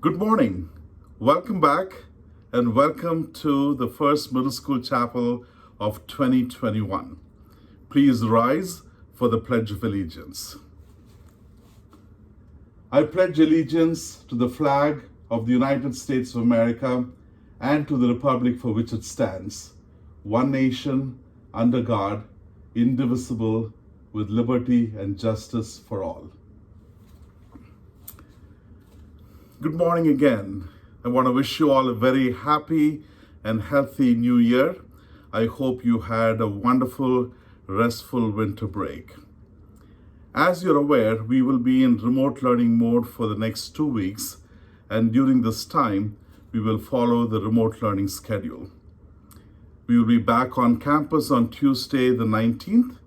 Good morning. Welcome back and welcome to the first middle school chapel of 2021. Please rise for the Pledge of Allegiance. I pledge allegiance to the flag of the United States of America and to the republic for which it stands, one nation, under God, indivisible, with liberty and justice for all. Good morning again. I want to wish you all a very happy and healthy new year. I hope you had a wonderful, restful winter break. As you're aware, we will be in remote learning mode for the next 2 weeks, and during this time, we will follow the remote learning schedule. We will be back on campus on Tuesday the 19th,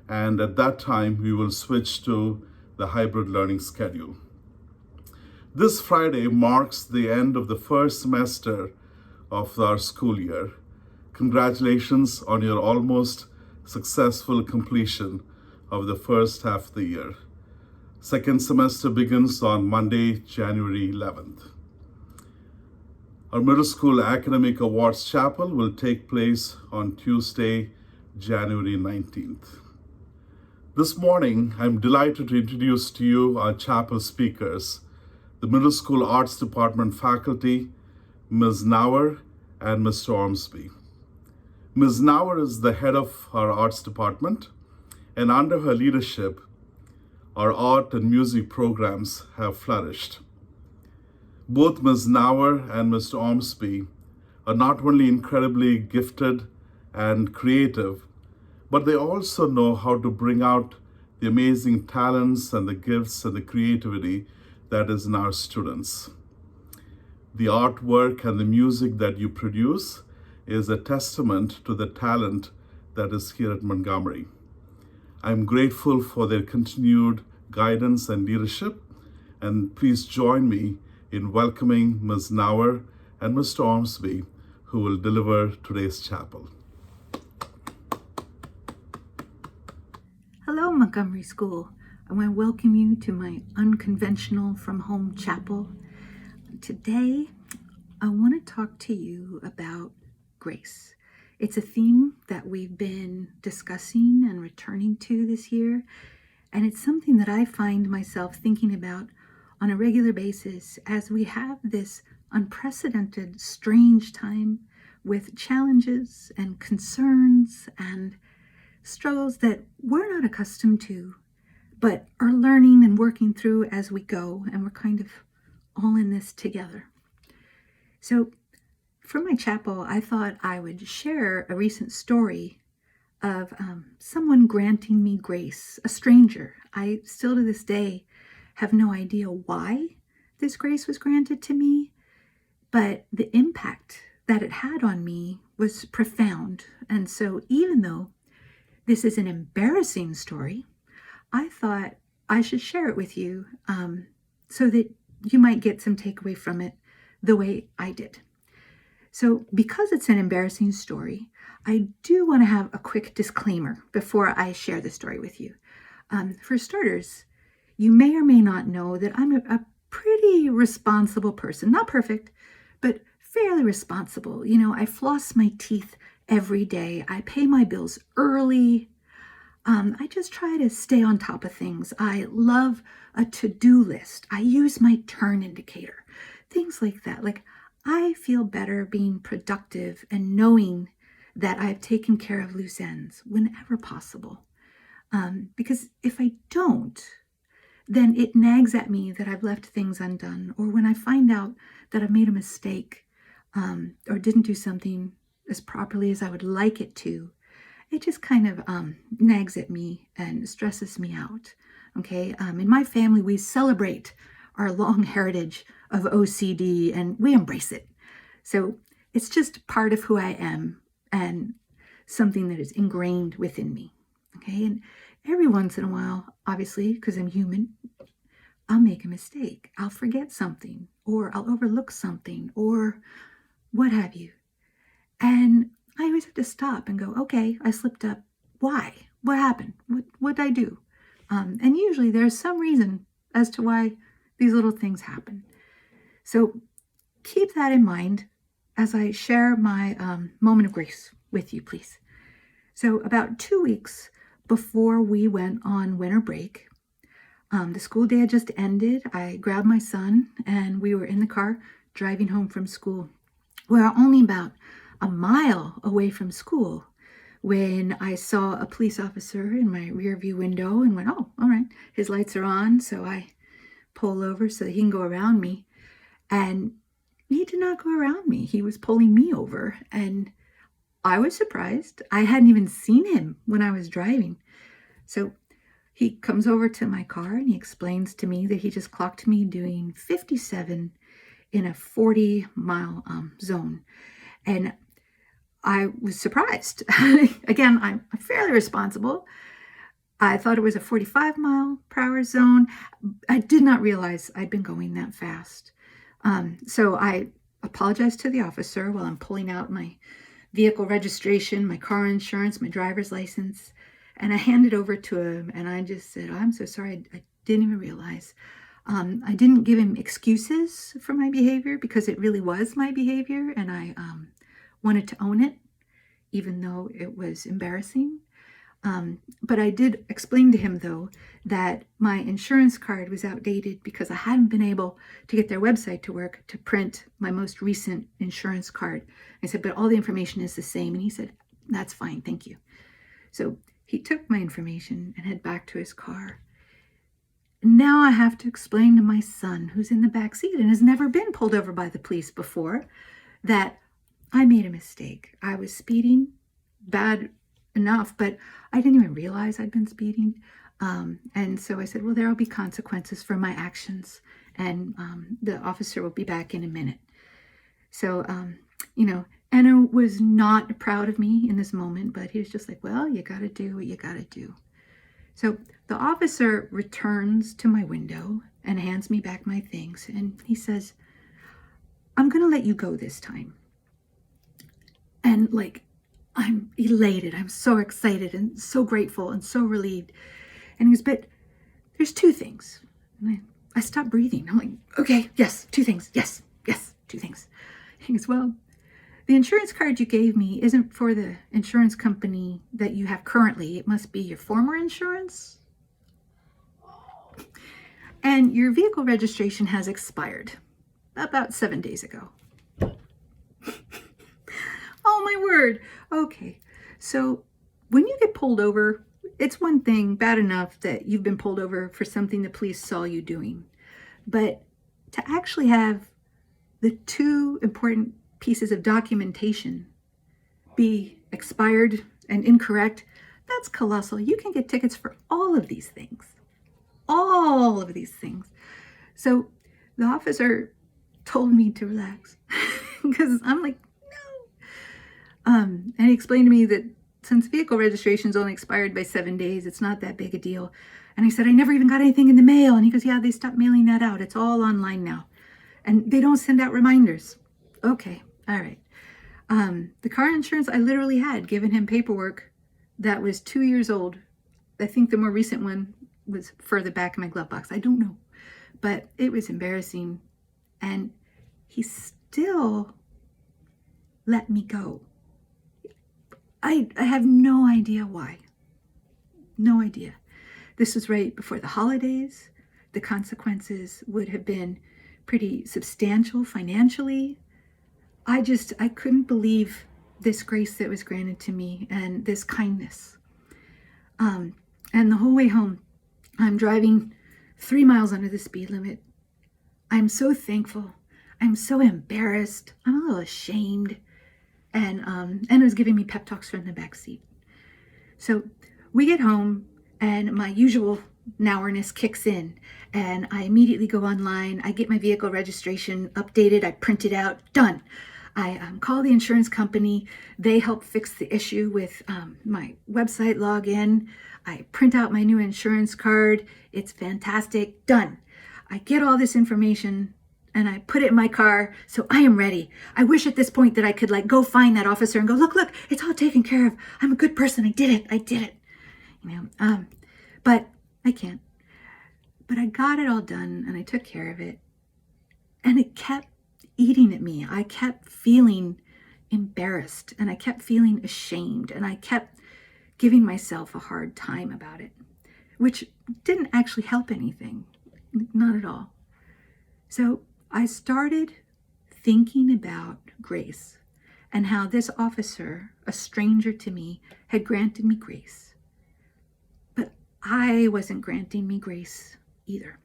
and at that time, we will switch to the hybrid learning schedule. This Friday marks the end of the first semester of our school year. Congratulations on your almost successful completion of the first half of the year. Second semester begins on Monday, January 11th. Our middle school academic awards chapel will take place on Tuesday, January 19th. This morning, I'm delighted to introduce to you our chapel speakers, the Middle School Arts Department faculty, Ms. Knauer and Mr. Ormsby. Ms. Knauer is the head of our arts department, and under her leadership, our art and music programs have flourished. Both Ms. Knauer and Mr. Ormsby are not only incredibly gifted and creative, but they also know how to bring out the amazing talents and the gifts and the creativity that is in our students. The artwork and the music that you produce is a testament to the talent that is here at Montgomery. I'm grateful for their continued guidance and leadership, and please join me in welcoming Ms. Knauer and Mr. Ormsby, who will deliver today's chapel. Hello, Montgomery School. I want to welcome you to my unconventional from home chapel. Today, I want to talk to you about grace. It's a theme that we've been discussing and returning to this year, and it's something that I find myself thinking about on a regular basis as we have this unprecedented, strange time with challenges and concerns and struggles that we're not accustomed to, but are learning and working through as we go, and we're kind of all in this together. So for my chapel, I thought I would share a recent story of someone granting me grace, a stranger. I still to this day have no idea why this grace was granted to me, but the impact that it had on me was profound. And so even though this is an embarrassing story, I thought I should share it with you so that you might get some takeaway from it the way I did. So because it's an embarrassing story, I do want to have a quick disclaimer before I share the story with you. For starters, you may or may not know that I'm a pretty responsible person. Not perfect, but fairly responsible. You know, I floss my teeth every day. I pay my bills early. I just try to stay on top of things. I love a to-do list. I use my turn indicator, things like that. Like, I feel better being productive and knowing that I've taken care of loose ends whenever possible. Because if I don't, then it nags at me that I've left things undone, or when I find out that I've made a mistake or didn't do something as properly as I would like it to, it just kind of nags at me and stresses me out, okay? In my family, we celebrate our long heritage of OCD, and we embrace it. So it's just part of who I am and something that is ingrained within me, okay? And every once in a while, obviously, because I'm human, I'll make a mistake. I'll forget something, or I'll overlook something, or what have you. And I always have to stop and go, okay, I slipped up. Why? What happened? What did I do? And usually there's some reason as to why these little things happen. So keep that in mind as I share my moment of grace with you, please. So about 2 weeks before we went on winter break, the school day had just ended. I grabbed my son and we were in the car driving home from school. We're only about a mile away from school when I saw a police officer in my rear view window and went, oh, all right, his lights are on. So I pull over so that he can go around me. And he did not go around me. He was pulling me over. And I was surprised. I hadn't even seen him when I was driving. So he comes over to my car and he explains to me that he just clocked me doing 57 in a 40-mile zone. And I was surprised. Again, I'm fairly responsible. I thought it was a 45-mile-per-hour zone. I did not realize I'd been going that fast. So I apologized to the officer while I'm pulling out my vehicle registration, my car insurance, my driver's license, and I handed over to him and I just said, oh, I'm so sorry. I didn't even realize. I didn't give him excuses for my behavior because it really was my behavior and I wanted to own it, even though it was embarrassing. But I did explain to him, though, that my insurance card was outdated because I hadn't been able to get their website to work to print my most recent insurance card. I said, but all the information is the same. And he said, that's fine, thank you. So he took my information and headed back to his car. Now I have to explain to my son, who's in the back seat and has never been pulled over by the police before, that I made a mistake. I was speeding bad enough, but I didn't even realize I'd been speeding. And so I said, well, there will be consequences for my actions. And the officer will be back in a minute. So, Anna was not proud of me in this moment, but he was just like, well, you got to do what you got to do. So the officer returns to my window and hands me back my things. And he says, I'm going to let you go this time. And I'm elated. I'm so excited and so grateful and so relieved. And he goes, but there's two things. And I stopped breathing. I'm like, okay, yes, two things. Yes, two things. He goes, well, the insurance card you gave me isn't for the insurance company that you have currently. It must be your former insurance. And your vehicle registration has expired about 7 days ago. Oh, my word. Okay. So when you get pulled over, it's one thing bad enough that you've been pulled over for something the police saw you doing. But to actually have the two important pieces of documentation be expired and incorrect, that's colossal. You can get tickets for all of these things. All of these things. So the officer told me to relax because I'm like, and he explained to me that since vehicle registration's only expired by 7 days, it's not that big a deal. And I said, I never even got anything in the mail. And he goes, yeah, they stopped mailing that out. It's all online now. And they don't send out reminders. Okay, all right. The car insurance, I literally had given him paperwork that was 2 years old. I think the more recent one was further back in my glove box. I don't know. But it was embarrassing. And he still let me go. I have no idea why. No idea. This was right before the holidays. The consequences would have been pretty substantial financially. I couldn't believe this grace that was granted to me and this kindness. And the whole way home, I'm driving 3 miles under the speed limit. I'm so thankful. I'm so embarrassed. I'm a little ashamed. And it was giving me pep talks from the back seat. So we get home and my usual Knauerness kicks in and I immediately go online. I get my vehicle registration updated. I print it out. Done. I call the insurance company. They help fix the issue with my website login. I print out my new insurance card. It's fantastic. Done. I get all this information and I put it in my car, so I am ready. I wish at this point that I could go find that officer and go, look, it's all taken care of. I'm a good person. I did it. But I can't. But I got it all done and I took care of it. And it kept eating at me. I kept feeling embarrassed and I kept feeling ashamed and I kept giving myself a hard time about it, which didn't actually help anything, not at all. So I started thinking about grace and how this officer, a stranger to me, had granted me grace. But I wasn't granting me grace either.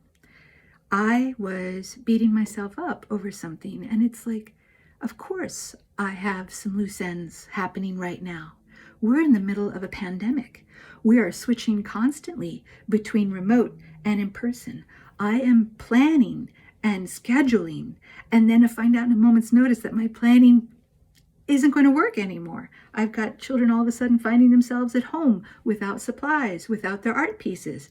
I was beating myself up over something, and it's like, of course, I have some loose ends happening right now. We're in the middle of a pandemic. We are switching constantly between remote and in person. I am planning and scheduling, and then I find out in a moment's notice that my planning isn't going to work anymore. I've got children all of a sudden finding themselves at home without supplies, without their art pieces.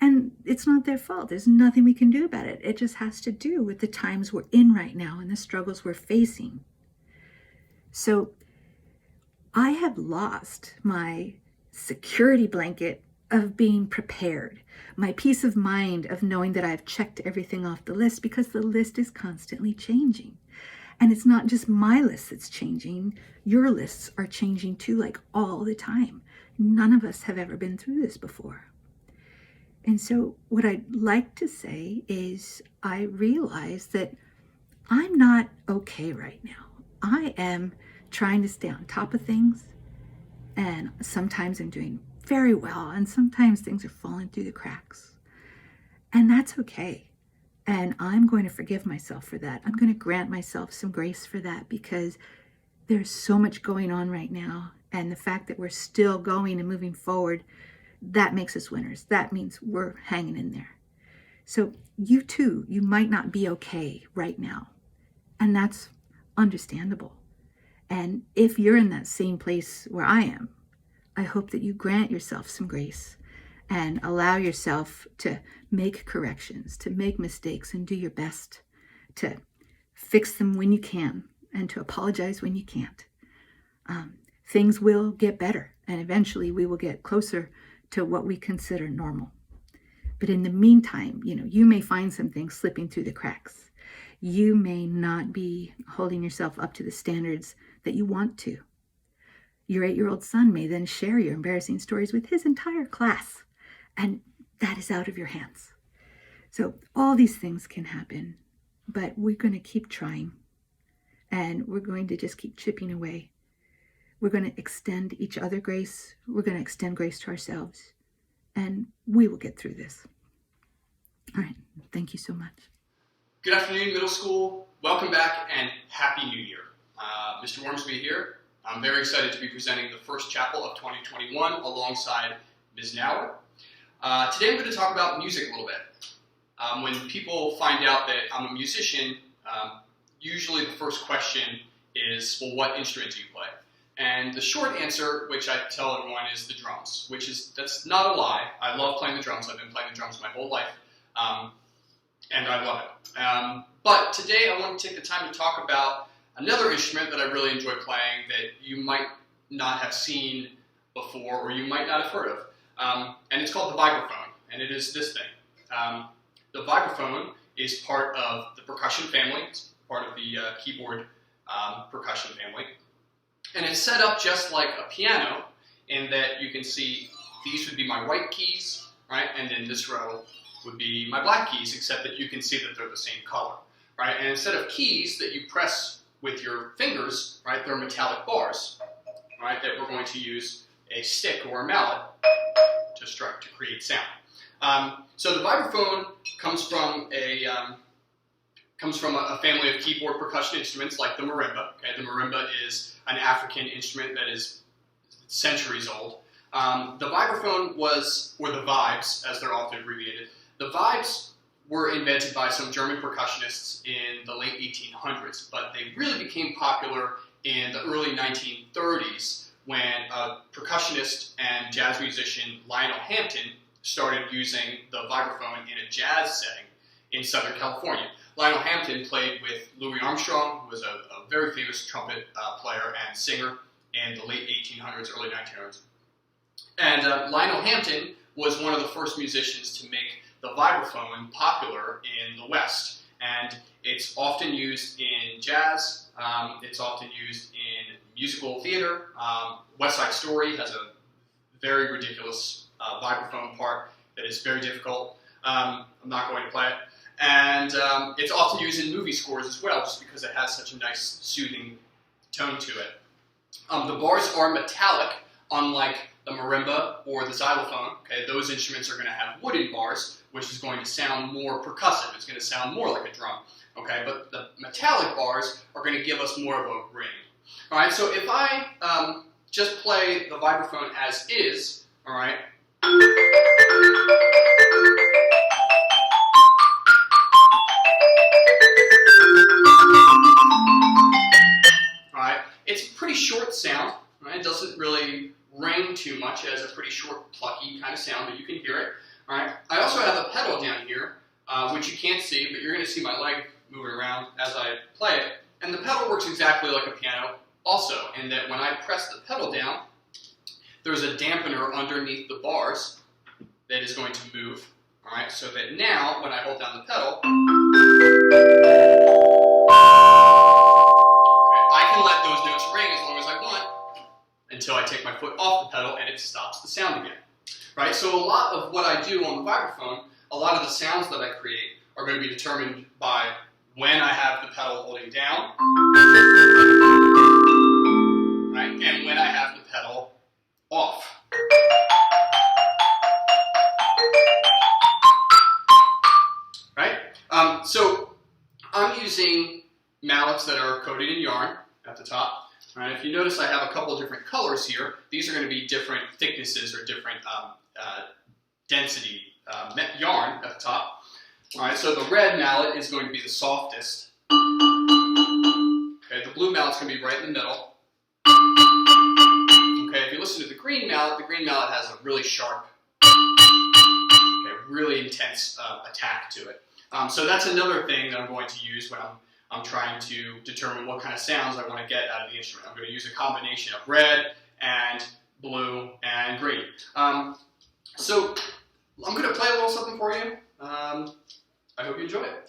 And it's not their fault. There's nothing we can do about it. It just has to do with the times we're in right now and the struggles we're facing. So I have lost my security blanket of being prepared, my peace of mind of knowing that I've checked everything off the list, because the list is constantly changing. And it's not just my list that's changing. Your lists are changing too, like all the time. None of us have ever been through this before. And so what I'd like to say is I realize that I'm not okay right now. I am trying to stay on top of things. And sometimes I'm doing very well. And sometimes things are falling through the cracks. And that's okay. And I'm going to forgive myself for that. I'm going to grant myself some grace for that, because there's so much going on right now. And the fact that we're still going and moving forward, that makes us winners. That means we're hanging in there. So you too, you might not be okay right now. And that's understandable. And if you're in that same place where I am, I hope that you grant yourself some grace and allow yourself to make corrections, to make mistakes, and do your best to fix them when you can and to apologize when you can't. Things will get better, and eventually we will get closer to what we consider normal. But in the meantime, you may find some things slipping through the cracks. You may not be holding yourself up to the standards that you want to. Your 8-year-old son may then share your embarrassing stories with his entire class, and that is out of your hands. So all these things can happen, but we're going to keep trying, and we're going to just keep chipping away. We're going to extend each other grace. We're going to extend grace to ourselves, and we will get through this. All right. Thank you so much. Good afternoon, middle school. Welcome back and Happy New Year. Mr. Ormsby here. I'm very excited to be presenting the first chapel of 2021 alongside Ms. Knauer. Today I'm going to talk about music a little bit. When people find out that I'm a musician, usually the first question is, well, what instrument do you play? And the short answer, which I tell everyone, is the drums, that's not a lie. I love playing the drums. I've been playing the drums my whole life, and I love it. But today I want to take the time to talk about another instrument that I really enjoy playing that you might not have seen before or you might not have heard of. And it's called the vibraphone, and it is this thing. The vibraphone is part of the percussion family. It's part of the keyboard percussion family. And it's set up just like a piano in that you can see these would be my white keys, right? And then this row would be my black keys, except that you can see that they're the same color, right? And instead of keys that you press with your fingers, right, they're metallic bars, right, that we're going to use a stick or a mallet to strike to create sound. So the vibraphone comes from a family of keyboard percussion instruments like the marimba. Okay, the marimba is an African instrument that is centuries old. The vibraphone or the vibes, as they're often abbreviated, the vibes were invented by some German percussionists in the late 1800s, but they really became popular in the early 1930s when a percussionist and jazz musician Lionel Hampton started using the vibraphone in a jazz setting in Southern California. Lionel Hampton played with Louis Armstrong, who was a very famous trumpet player and singer in the late 1800s, early 1900s. And Lionel Hampton was one of the first musicians to make the vibraphone popular in the West. and it's often used in jazz. It's often used in musical theater. West Side Story has a very ridiculous vibraphone part that is very difficult. I'm not going to play it. And it's often used in movie scores as well, just because it has such a nice, soothing tone to it. The bars are metallic, unlike the marimba or the xylophone. Okay, those instruments are going to have wooden bars, which is going to sound more percussive. It's going to sound more like a drum. Okay, but the metallic bars are going to give us more of a ring. All right, so if I just play the vibraphone as is, all right. It's a pretty short sound, right? It doesn't really ring too much. It has a pretty short, plucky kind of sound, but you can hear it. All right. I also have a pedal down here, which you can't see, but you're going to see my leg moving around as I play it. And the pedal works exactly like a piano also, in that when I press the pedal down, there's a dampener underneath the bars that is going to move. All right. So that now, when I hold down the pedal, until I take my foot off the pedal and it stops the sound again. Right? So a lot of what I do on the vibraphone, a lot of the sounds that I create are going to be determined by when I have the pedal holding down, right? And when I have the pedal off. Right? So I'm using mallets that are coated in yarn at the top. Right, if you notice, I have a couple of different colors here. These are going to be different thicknesses or different density yarn at the top. All right, so the red mallet is going to be the softest. Okay, the blue mallet's going to be right in the middle. Okay, if you listen to the green mallet has a really sharp, okay, really intense attack to it. So that's another thing that I'm going to use when I'm trying to determine what kind of sounds I want to get out of the instrument. I'm going to use a combination of red and blue and green. So I'm going to play a little something for you. I hope you enjoy it.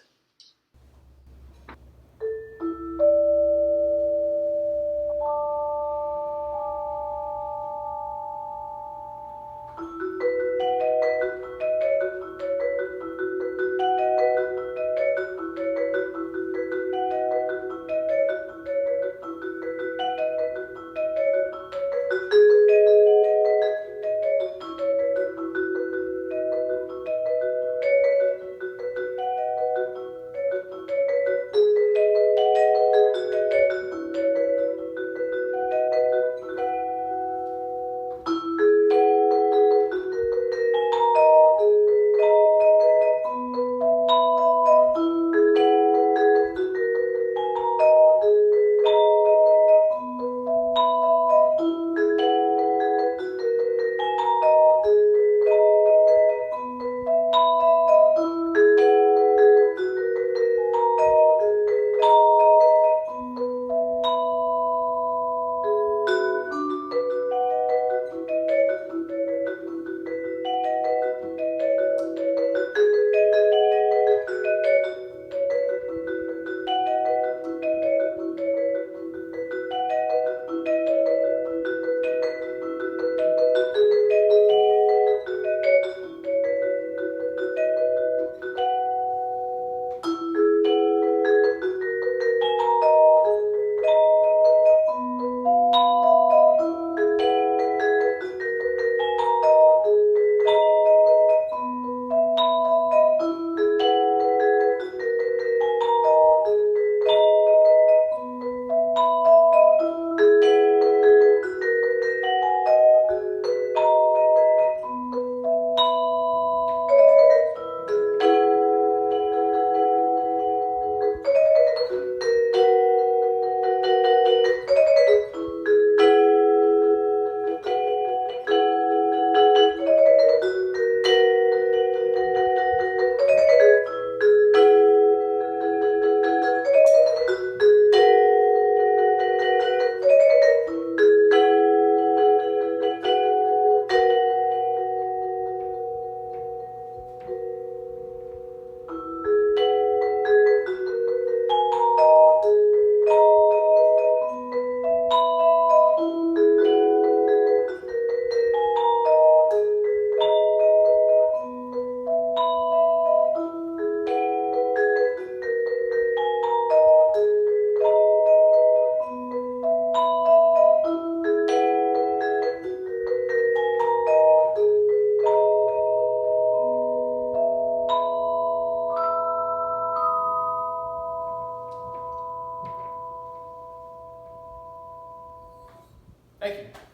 Thank you.